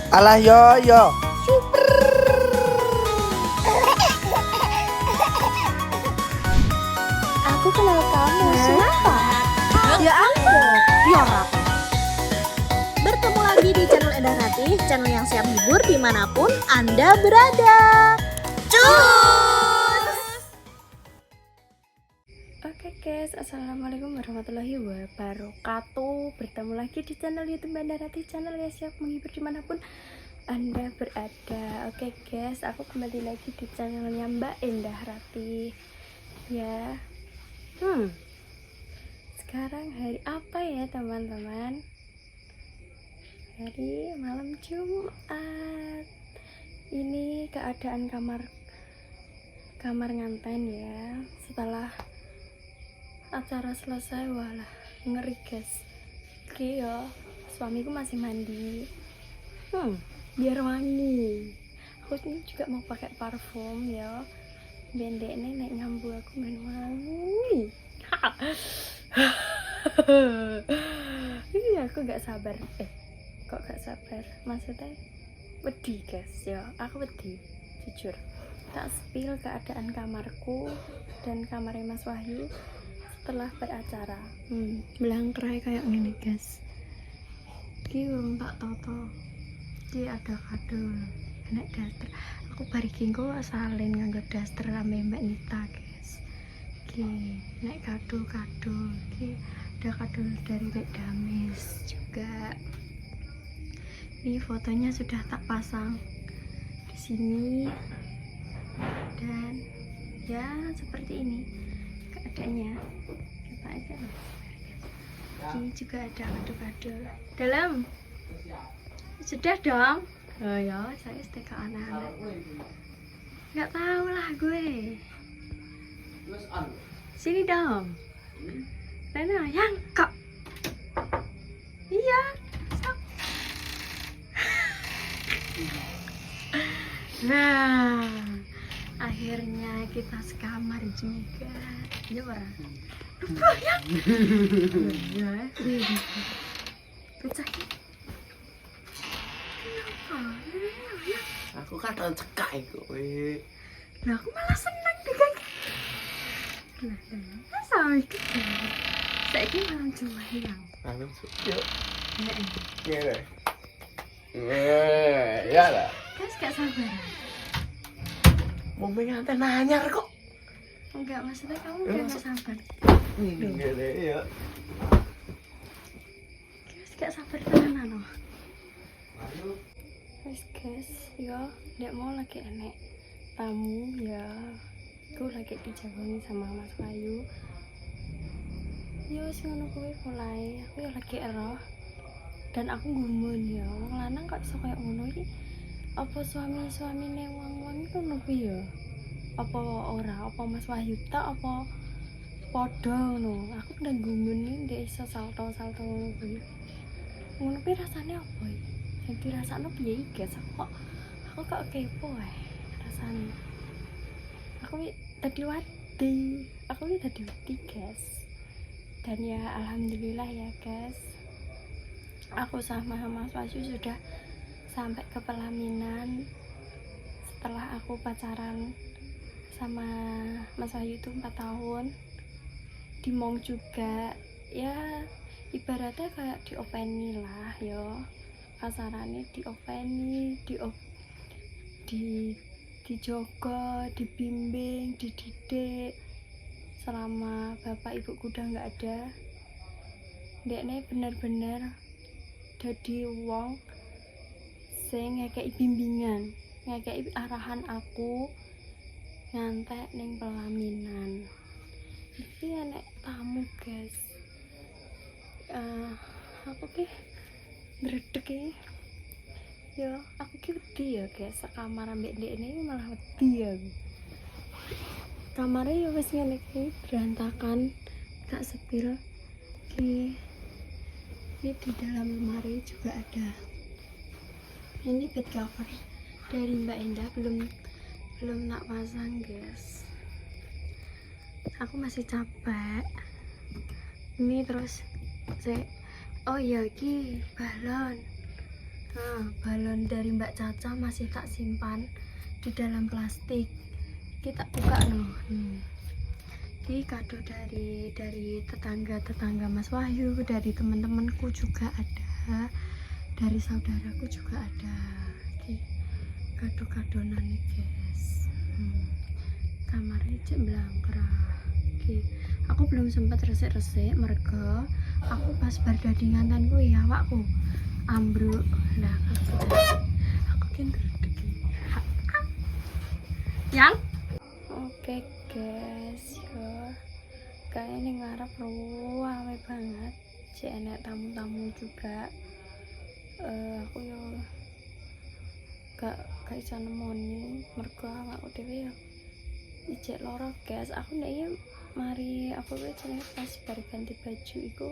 Alah yo yo. Aku kenal kamu. Siapa? Ya ampun, Yora. Bertemu lagi di channel Endah Ratih, channel yang siap hibur dimanapun Anda berada. Cus! Oke guys, assalamualaikum warahmatullahi wabarakatuh. Bertemu lagi di channel YouTube Endah Ratih, channel yang siap menghibur dimanapun Anda berada. Oke guys, aku kembali lagi di channelnya Mbak Endah Ratih. Ya, sekarang hari apa ya teman-teman? Hari malam Jumat. Ini keadaan kamar nganten ya. Setelah acara selesai, walah ngeri guys. Oke ya, suamiku masih mandi. Biar wangi. Aku ini juga mau pakai parfum ya. Bendek ini naik ngambu aku main wangi. Iya, aku gak sabar. Kok gak sabar? Maksudnya wedi guys ya. Aku wedi, jujur. Tak spill keadaan kamarku dan kamarnya Mas Wahyu setelah beracara. Belangkrai kayak gini guys. Ki urung tak toto. Ki ada kado enak daster. Aku bariki engko salin nganggo daster ame Mbak Nita guys. Ki nek kado ki ada kado dari Mbak Damis juga. Ini fotonya sudah tak pasang di sini. Dan ya seperti ini keadaannya. Coba aja lah. Ini juga ada kado-kado dalam. Sudah dong. Oh ya, saya setek anak-anak. Nggak tahu lah gue. Sini dong. Rena, yang kok. Iya. Sok. Nah, akhirnya kita sekamar juga. Ya orang. Lupa ya. Ya. Pecah. Aku kata cekak iku we. Nah, aku malah senang dengan. Nah, sama itu. Saiki malam Jumat. Malam yuk. Nek, Ngene. Ya lah. guys gak sabar. Mau nganten nanyar kok. Enggak, maksudnya kamu udah gak sabar. Ngene ya. Guys gak sabar tenan loh. Guys, ya, ndak mau lagi enek tamu ya. Aku lagi dijagongi sama Mas Wahyu. Yo wis ngono kuwi mulai. Aku ya lagi eroh. Dan aku gumun ya, wong lanang kok iso koyo ngono iki. Apa suami-suamine wong-wong iku ngono kuwi ya? Apa ora? Apa Mas Wahyu tak apa padha ngono? Aku udah gumun iki ndek iso salto-salto ngono kuwi. Ngono kuwi rasane apa iki? Yang dirasakno piye iki guys? Aku kok kepo rasane. Aku tadi wedi. Aku tadi wedi guys. Dan ya alhamdulillah ya guys. Aku sama Mas Wahyu sudah sampai ke pelaminan. Setelah aku pacaran sama Mas Wahyu itu 4 tahun. Di Mong juga. Ya ibaratnya kayak diopeni lah yo. Kasarannya diopeni, dijogo, dibimbing, dididik selama bapak ibuku udah nggak ada. Dekne bener-bener jadi wong sing ngekei bimbingan, ngekei arahan aku ngantek ning pelaminan. Iki enek tamu guys. Aku ki bredeg iki. Yo, aku ki wedi ya guys, sekamar ambek ndekne malah wedi ya. Kamarnya ya wis ngene iki, berantakan, tak sepil. Ki ini di dalam lemari juga ada. Ini bed cover dari Mbak Endah belum nak pasang guys. Aku masih capek. Ini terus oh iya iki balon Nah, balon dari Mbak Caca masih tak simpan di dalam plastik. Kita buka no. Ini kado dari tetangga Mas Wahyu, dari teman-temanku juga ada, dari saudaraku juga ada. Ini kado-kado nani guys. Kamarnya cek blangkrah. Aku belum sempat resik-resik mereka. Aku pas bar dadi ngantenku ya awakku ambruk. Nah, aku kinter yang oke guys, yo kayaknya ngarep rame banget, cek enek tamu-tamu juga. Aku yo gak iso nemoni mergo awakku dhewe yo ijek loro guys. Aku nek iki mari apa wae jenenge pas bar ganti baju iku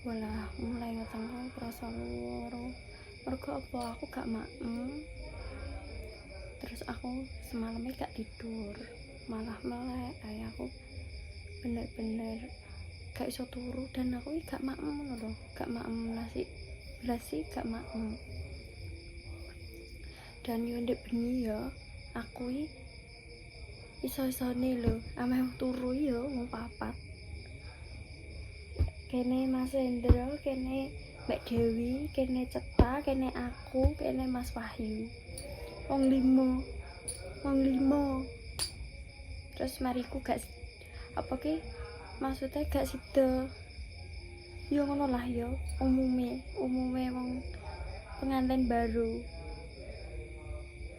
walah mulai ngetengku krasa loro. Mergo apa aku gak maem. Terus aku semalamnya gak tidur, malah melek. Kayak aku bener-bener gak iso turu dan aku gak maem loh, gak maem nasi belasi gak maem. Dan yo ndek bengi ya aku iso-isone lho ameh turu yo mau papat. Kene Mas Hendro, kene Mbak Dewi, kene Ceta, kene aku, kene Mas Wahyu. Wong limo. Terus mariku gak apa ki maksudnya gak sida yo ngono lah yo umume wong pengantin baru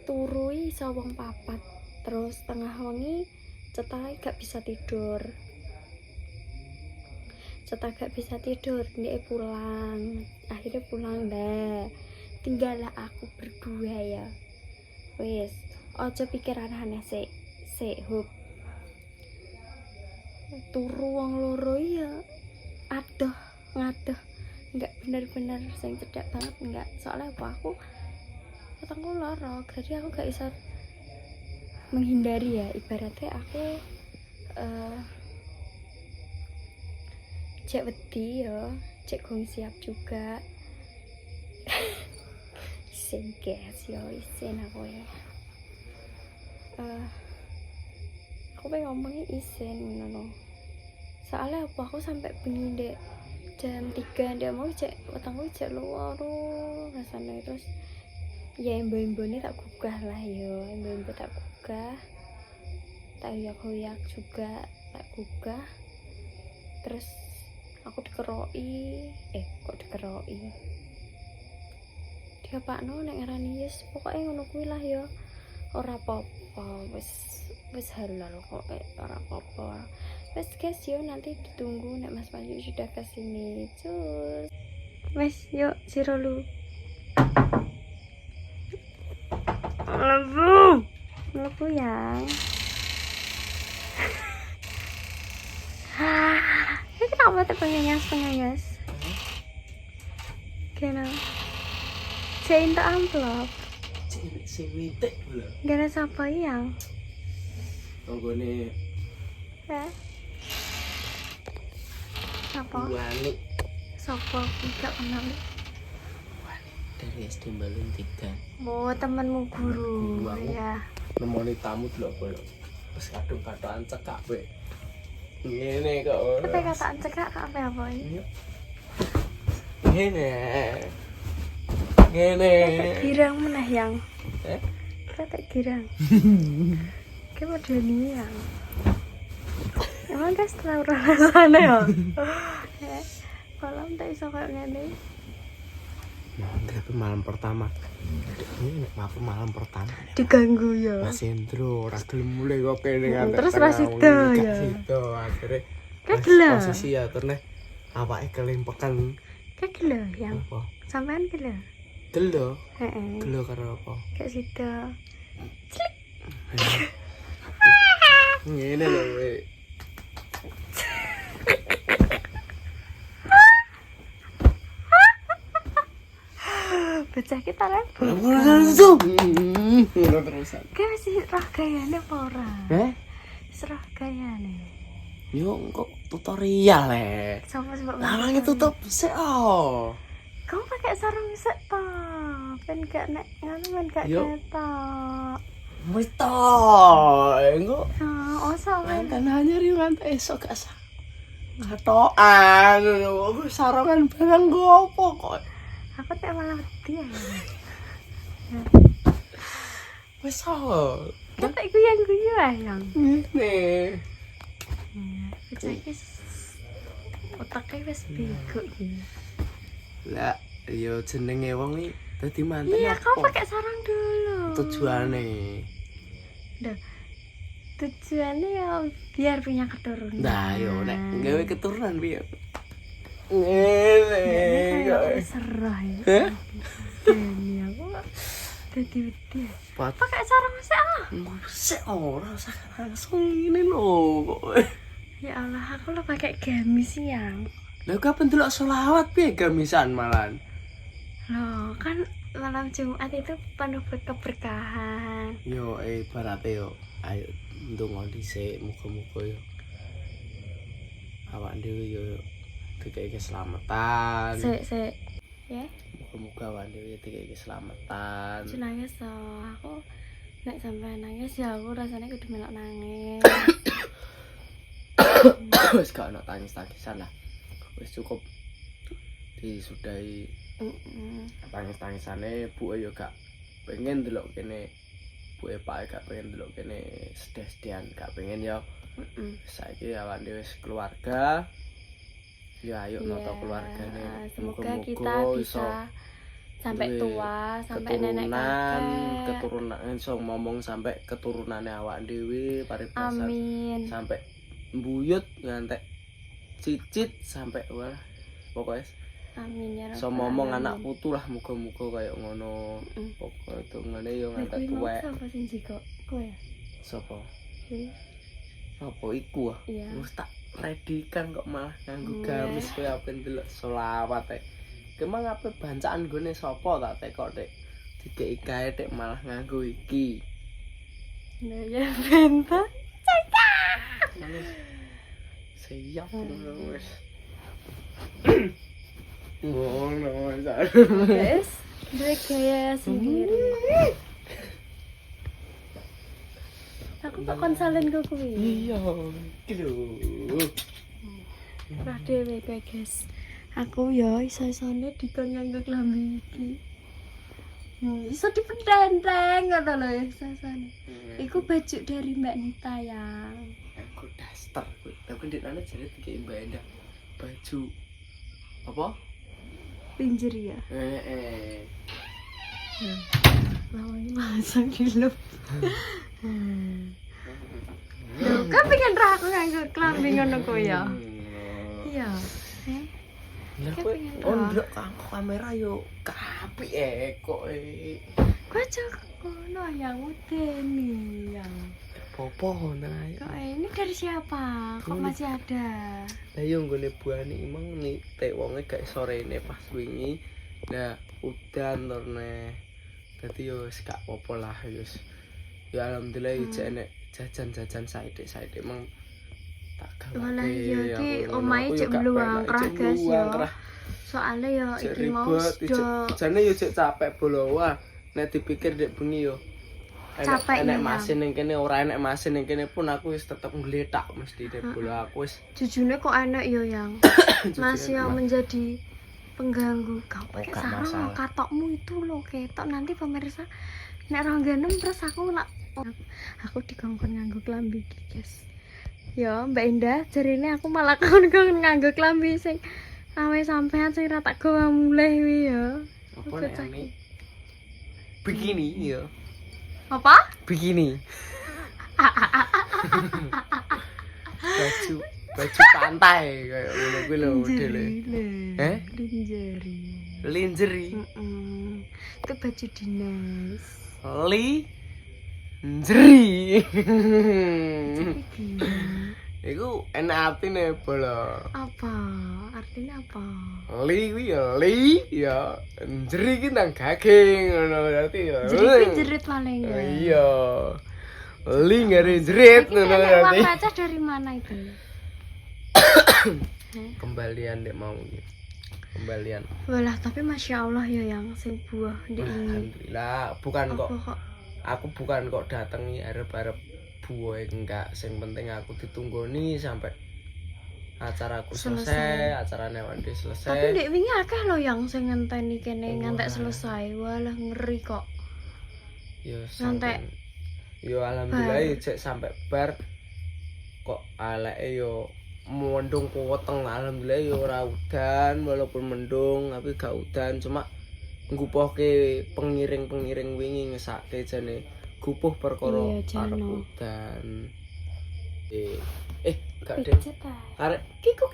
turu iso wong papat. Terus tengah wengi Ceta gak bisa tidur, dia pulang. Akhirnya pulang deh, tinggallah aku berdua ya. Wes, ojo pikiran aneh sik hub. Turu wong loro ya adoh ngadoh, enggak bener-bener sing cedhak banget enggak. Soalnya apa aku ketemu loro, jadi aku gak bisa menghindari ya. Ibaratnya aku cek wedi ya, cek gong siap juga. Isin guys yo, isin aku ya. Aku pengen ngomongin isin ngono. Soalnya aku sampai bengi dek jam 3 dia mau cek wetengku cek luar rasanya. Terus ya embo-embone tak gugah lah yo, embo-embo tak gugah, tak hoyak juga tak gugah. Terus aku dikeroki, dia pakno nek ngarani yes pokoknya ngono kuwi lah ya. Ora apa-apa, wis halal kok, ora apa-apa. Wes guys, yo nanti ditunggu nek Mas Wahyu sudah kesini. Cus. Wes yuk siro lu. Lebu yang. Ini kenapa tuh pengengas? Kenapa? Cek tak amplop. Si witek lho. Gak ada siapa yang. Tonggone Siapa? Wani. Siapa? Tidak kenal. Wani dari SD Balun 3. Oh, temanmu guru. Aku Ya. nemoni tamu lho apa lho. Wis kadung-kadang cekak kowe. Ngene kok. Tapi kataan cekak apa ini? Ngene. Girang meneh yang. Eh? Kata girang. Kayak model ini yang. Emang guys tahu rasanya ya? Kalau tak iso kayak ngene. Tapi malam pertama. Ini malam pertama. Diganggu ya. Mas Hendro ora gelem mulai kok kene kan. Terus rasida ya. Rasida akhirnya. Kagela. Posisi ya terus awake kelempekan. Kagela yang. Apa? Sampean gela. Gelo. Heeh. Gelo karo apa? Kayak sida. Ngene lho kowe. Bocah kita kan. Terusan. Kayak masih roh gayane apa ora? Serah gayane. Yo kok tutorial Sama sebab Larang tutup sih. Oh. Kamu pakai sarung sek toh. Ben gak nek ngono men gak Yo. ketok. Wis to, engko Oh, sampe mantan hanya ri ngantek esok gak sah. Ngatokan, sarongan barang gopo kok. aku tak malah wedi ya. Wis to. Ketek guyang-guyu ayang. Ngene. Saiki otaknya wis bego iki. Lah, yo jenenge wong iki dadi mantan. Iya, kau apa? pakai sarung dulu. Tujuane. Tujuannya ya biar punya keturunan. Nah, yo nek gawe keturunan piye? Ini Ngene. kayak serah ya. Hah? Ini aku jadi wedi. Pat Pakai sarung sih ah. sik ora usah langsung ngene lho kok. Ya Allah, aku lo pakai gamis yang. Lah kapan delok selawat piye gamisan malan? Loh, kan malam Jumat itu penuh keberkahan. Yo ibarate yo ayo ndonga dhisik muga-muga yo awak dhewe yo dikek keselamatan. Sik. Ya, Muga-muga awak dhewe dikek keselamatan. aja nangis toh. Aku nek sampai nangis ya aku rasanya kudu melok nangis. Wis gak ono tangis-tangisan lah. Wis cukup disudahi tangis-tangisane. Bu yo gak pengen delok kene. Bu Pak gak pengen delok kene sedih-sedihan, gak pengen yo. Saiki awak dhewe wis keluarga. Ya ayo noto keluargane. Semoga Muga-muga kita iso bisa sampai duwe tua, sampai nenek kakek. keturunan iso ngomong sampai keturunane awak dhewe paribasa. Amin. Sampai mbuyut ngantek cicit sampai wah pokoknya Amin ya so rabbal ngomong alamin. anak putu lah muga-muga kayak ngono. Pokoknya itu ngene yo Lah, ngantek kuwi mau tuwek. sapa sing jiko? Kowe. Sapa? Kuwi. Apa iku ah? Iya. Wis tak ready kan kok malah nganggo Iya. gamis kowe ape ndelok selawat e. Kemang ape bancaan gone sapa tak tekok Dik. Dikeki kae Dik malah nganggo iki. Nah ya benta. Siap wis. Ngono wis. Guys, duwe gaya sendiri. Aku kok konsalin ke kuwi. Iya, iki lho. Lah dhewe kowe, guys. Aku ya iso-isone dikon nganggo klambi iki. Iso dipendenteng ngono lho iso-isone. Iku baju dari Mbak Nita yang. Aku daster kuwi. Tapi ndek ana jare dikeki Mbak Endah. Baju apa? Lingerie ya. Lawannya masang di lho. Loh, kan pengen ra aku nganggo klambi ngono kok ya. Iya. Lah Kan kowe pengen ondrok kanggo kamera yo apik kok Kok aja ngono yang udeni yang. popo nah. Kok ini dari siapa? Kok masih ada? Lah yo nggone buane emang nitik wonge gak sorene pas wingi. Lah udan torne. Dadi yo wis gak apa-apa lah wis. Ya alhamdulillah iki enek jajan-jajan saithik-saithik emang tak gawe. Walah iya iki omahe cek bluang kerah gas yo. Soale yo iki mau do jane yo cek capek bolo wah. Nek dipikir dek bengi yo capek enek ya. mesin ning kene ora enek mesin ning kene pun aku wis tetep ngletak mesti dek bolo aku wis jujune kok enak yo yang. Masih yang menjadi pengganggu. Kau pakai gak sarung masalah. katokmu itu loh ketok nanti pemirsa nek rongganem terus aku dikongkon nganggo klambi iki guys. Ya Mbak Indah jarine aku malah kon nganggo klambi sing awe sampean sing ra tak gawa mulih kuwi ya. apa nek ane bikini yo Apa? bikini baju pantai kayak ngono kuwi lho modele. Lingerie. Lingerie. Itu baju dinas. Lingerie. Iku enak artine bolo. Apa? Artinya apa? Li kuwi ya li ya njeri ki nang daging ngono berarti ya. Jerit paling ya. Iya. Li ngare jerit ngono berarti. Uang receh dari mana itu? Kembalian dek mau iki. kembalian. Walah, tapi masya Allah ya yang sing buah di ini. Alhamdulillah, bukan kok Apa kok aku bukan kok datangi arep-arep buah enggak, sing penting aku ditunggoni sampai acaraku selesai, acara Newandi tapi selesai. ndek wingi akeh lo yang sing ngenteni kene ngantek Wah. selesai. Walah ngeri kok. Yo Ngantek sampai yo alhamdulillah yo cek sampai bar kok aleke yo mendung kuweteng, alhamdulillah yo ora udan, walaupun mendung tapi gak udan, cuma ngupuhke pengiring-pengiring wingi ngesake jane gupuh perkara Iya, arep jano. udan. Gak deh. Pijet ae. Arek kiku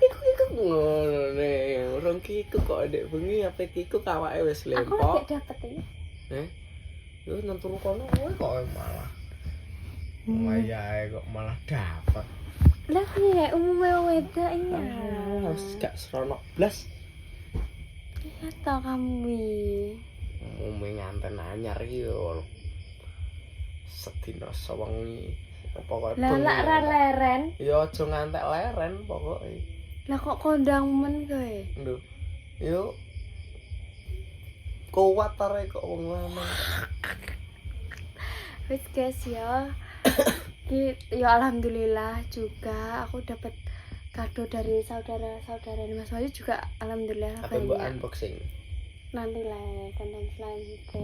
ngono ne. Urung kiku kok ndek bengi ape kiku awake wis Aku lempok. lagi dapet ini. Yo nang turu kono kowe kok malah. Wayahe kok malah dapat. Lah piye umume wedok iya. Harus gak seronok blas. Iya toh kamu iki. Umume nganten anyar iki yo. Sedina sewengi. Pokoke Lah lak ra leren. yo aja ngantek leren pokoke. Lah kok kondang men kowe? Lho. Yo kuat arek kok wong lanang. Wis guys ya. Ya alhamdulillah juga aku dapat kado dari saudara-saudara Mas Wahyu juga alhamdulillah Apa mbok banyak. unboxing? Nanti lah konten selanjutnya.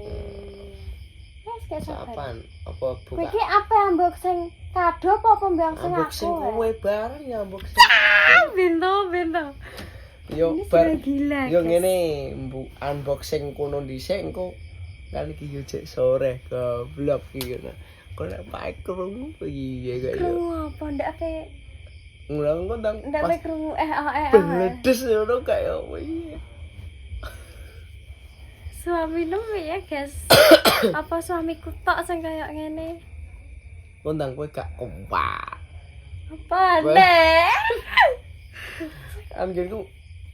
Wes kayak sabar. Apaan? Apa Kowe buka? iki apa unboxing kado apa unboxing Unboxing aku? kowe bareng ya unboxing. Bento. Yo Ini bar. sudah gila. Yo guys. ngene unboxing kono dhisik engko kan iki yo cek sore goblok iki ngono. Kok nek pae krungu piye kok yo. Krungu apa ndak ake Ngulang kok ndang ndak pas ake krungu bledes ngono kayak apa iki. Suami nemu ya guys. Apa suamiku tok sing kayak ngene? Kok ndang kowe gak kuat. Apa Wah. deh? Anjirku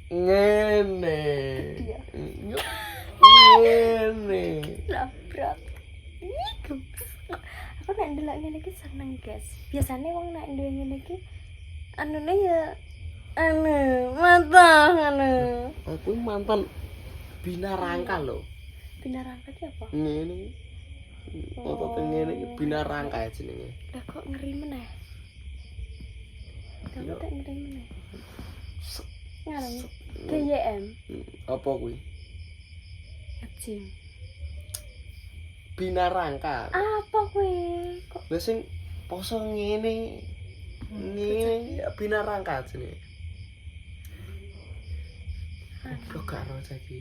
ngene. Iya. Yo ngene. Lah berat. Iku. Aku nek ndelok ngene iki seneng guys. Biasane wong nek duwe ngene iki anune ya matang Aku mantan bina rangka lho. Bina rangka ki apa? Ngene. Apa ngene iki bina rangka jenenge. Lah kok ngeri meneh. Kamu Yo. tak ngeri meneh. Set. Ngarang GYM Apa kuwi? ngecim. Bina rangka. Apa kowe? Kok Lha sing poso ngene. Ngene ya bina rangka jenenge. Kok gak ro saiki.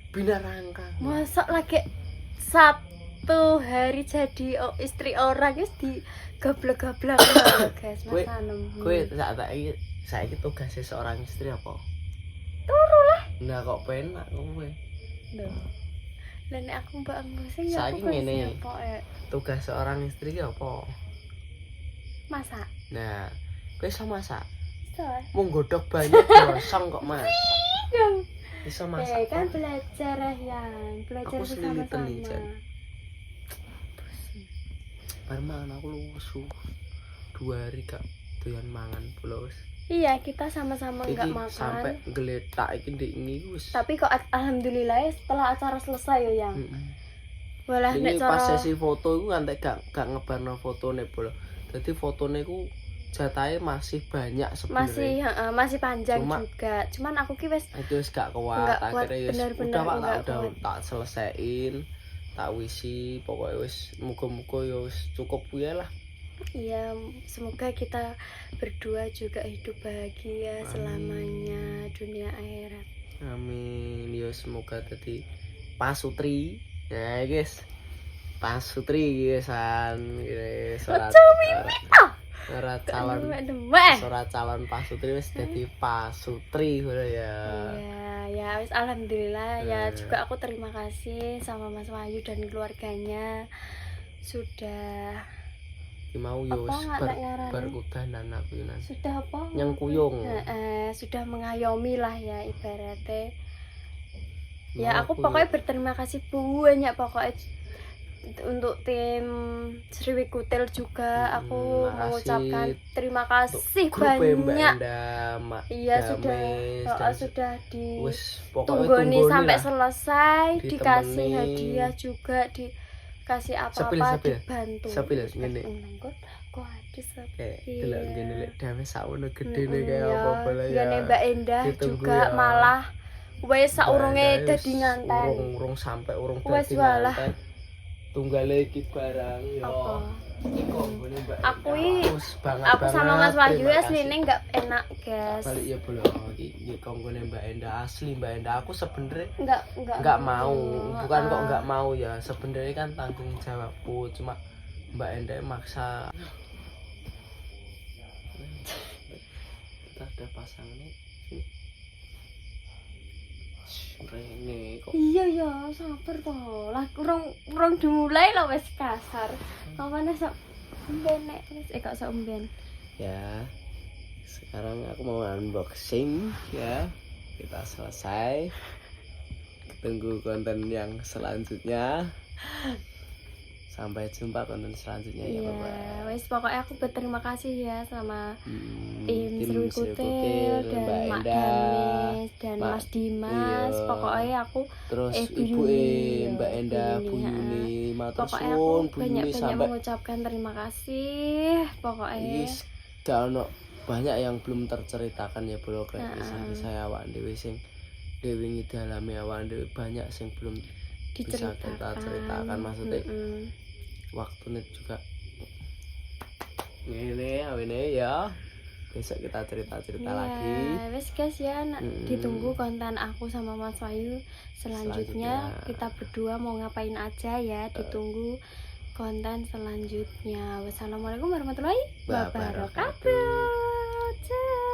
Bina rangka. mosok lagi satu hari jadi istri orang guys di gablek-gablek lho, guys Kowe- Mas Anem. Kowe saiki tugasnya seorang istri apa? Turu lah. Nah kok penak kowe. Lho. Lah nek aku mbak sing Saiki aku ngene. siapa Tugas seorang istri ki apa? masak. Nah, kowe iso masak. So, Mung godhog banyak gosong kok, Mas. dong. Iso masak. Kan belajar ya, belajar Aku selilitan bersama-sama. nih, Jan. Bar mangan aku lusu. 2 hari gak doyan mangan pulos. Iya, kita sama-sama enggak Iki makan. sampai geletak iki ndek ini wis. Tapi kok alhamdulillah ya setelah acara selesai yo yang. Heeh. Walah nek Ini pas cara sesi foto iku ngantek gak ngebarno fotone bolo. Dadi fotone iku jatahe masih banyak sebenarnya. masih panjang Cuma- juga. Cuman aku ki wis Itu wis gak kuat, Nggak kuat, akhirnya wis bener-bener udah Pak, nggak udah kuat. tak selesaiin, tak wisi, pokoknya wis muga-muga ya wis cukup ya lah. ya semoga kita berdua juga hidup bahagia Amin. selamanya dunia akhirat. Amin. Ya semoga tadi pasutri. Ya guys. Pasutri guysan, guys. Ora calon Demek. ora calon pasutri wis dadi pasutri ngono ya. Ya wis alhamdulillah ya Eh. juga aku terima kasih sama Mas Wahyu dan keluarganya sudah Ki mau ya Apa wis nggak nek ngarani? bar udanan aku yo nang. sudah apa? Yang kuyung. Sudah mengayomi lah ya ibaratnya. Mau Ya aku yo- pokoknya berterima kasih banyak pokoknya untuk tim Sriwi Kutil juga aku makasih. mengucapkan terima kasih Grup Mbak banyak. Enda, Mak Iya sudah, Dames, oh, dan sudah wis tunggoni tunggoni sampai lah. selesai, dikasih Ditemani. hadiah juga, dikasih Sepil, apa-apa, sepil. dibantu. Sepil, ngene. Kok ada sepil. Kayak delok ngene lek Dames sawono gedene Mm-mm, kayak ya. apa lah ya. Ngene Mbak Endah Ditunggu juga ya. malah wis saurunge Mbak Enda dadi nganten. Urung sampai urung Wes dadi walah. nganten. Tunggale iki barang yo. Apa? Iki konggone Mbak Aku Enda. i- Bagus banget Aku sama Mas banget. Wahyu Terima asline kasih. nggak enak, guys. Balik ya boleh. Oh, iki konggone Mbak Enda asli Mbak Enda. Aku sebenarnya Nggak mau, bukan kok Ah. nggak mau ya. Sebenarnya kan tanggung jawabku, cuma Mbak Enda maksa. Kita ada pasangannya. Rene kok. Iya ya, sabar toh. Lah kurang dimulai lah wes kasar. Kapan sok umben nek wis kok sok umben. Ya, sekarang aku mau unboxing ya. Kita selesai. Tunggu konten yang selanjutnya. Sampai jumpa konten selanjutnya ya, Iya, Bapak. wes pokoknya aku berterima kasih ya sama tim Tim Sriwi Sriwi Kutil Kutil, dan Mbak Mak Enda, Danis dan Mak- Mas Dimas. iya. Pokoknya aku Terus Bu Ibu Yuni, Mbak Enda, Bu Bu Yuni, Yuni, matur pokoknya suwun, aku Bu Yuni banyak-banyak sampai mengucapkan terima kasih. Pokoknya Yes, gak ono banyak yang belum terceritakan ya bro kayak Nah. kisah-kisah awak dhewe sing dhewe ngidalami awak dhewe banyak sing belum bisa kita diceritakan. ceritakan maksudnya Mm-mm. waktunya juga ini awene ya besok kita cerita-cerita Iya, lagi wes guys ya, Mm-mm. ditunggu konten aku sama Mas Wahyu selanjutnya. Selanjutnya. Kita berdua mau ngapain aja ya, ditunggu konten selanjutnya. Wassalamualaikum warahmatullahi Wabarakatuh. wabarakatuh.